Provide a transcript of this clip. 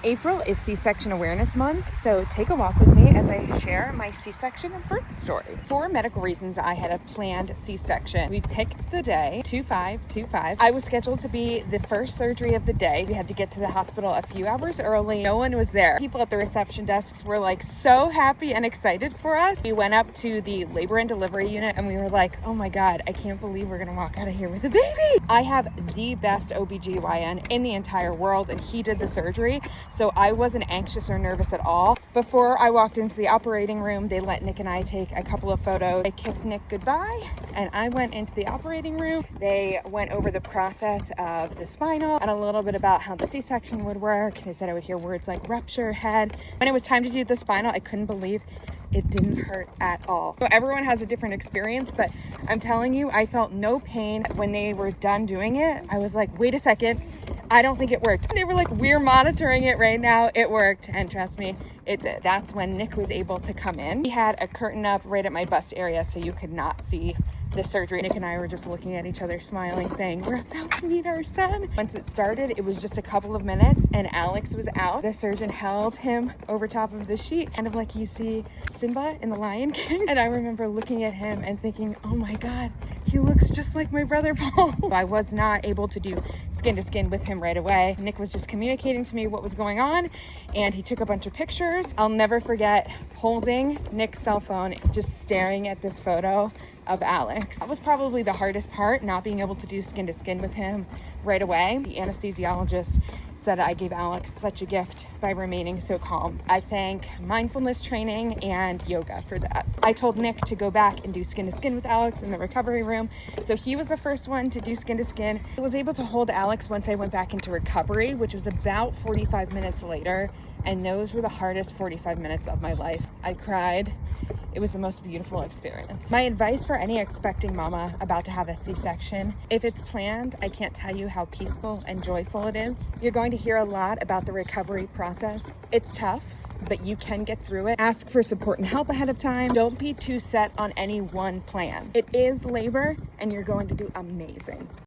April is C-Section Awareness Month, so take a walk with me as I share my C-section and birth story. For medical reasons, I had a planned C-section. We picked the day, 2/5/25. I was scheduled to be the first surgery of the day. We had to get to the hospital a few hours early. No one was there. People at the reception desks were like so happy and excited for us. We went up to the labor and delivery unit and we were like, oh my God, I can't believe we're gonna walk out of here with a baby. I have the best OBGYN in the entire world and he did the surgery. So I wasn't anxious or nervous at all. Before I walked into the operating room, they let Nick and I take a couple of photos. I kissed Nick goodbye and I went into the operating room. They went over the process of the spinal and a little bit about how the C-section would work. They said I would hear words like rupture, head. When it was time to do the spinal, I couldn't believe it didn't hurt at all. So everyone has a different experience, but I'm telling you, I felt no pain when they were done doing it. I was like, wait a second, I don't think it worked. They were like, we're monitoring it right now. It worked. And trust me, it did. That's when Nick was able to come in. He had a curtain up right at my bust area so you could not see the surgery. Nick and I were just looking at each other, smiling, saying, we're about to meet our son. Once it started, it was just a couple of minutes and Alex was out. The surgeon held him over top of the sheet, kind of like you see Simba in The Lion King. And I remember looking at him and thinking, oh my God, he looks just like my brother Paul. I was not able to do skin to skin with him right away. Nick was just communicating to me what was going on and he took a bunch of pictures. I'll never forget holding Nick's cell phone, just staring at this photo of Alex. That was probably the hardest part, not being able to do skin to skin with him right away. The anesthesiologist said I gave Alex such a gift by remaining so calm. I thank mindfulness training and yoga for that. I told Nick to go back and do skin to skin with Alex in the recovery room. So he was the first one to do skin to skin. I was able to hold Alex once I went back into recovery, which was about 45 minutes later. And those were the hardest 45 minutes of my life. I cried. It was the most beautiful experience. My advice for any expecting mama about to have a C-section, if it's planned, I can't tell you how peaceful and joyful it is. You're going to hear a lot about the recovery process. It's tough, but you can get through it. Ask for support and help ahead of time. Don't be too set on any one plan. It is labor and you're going to do amazing.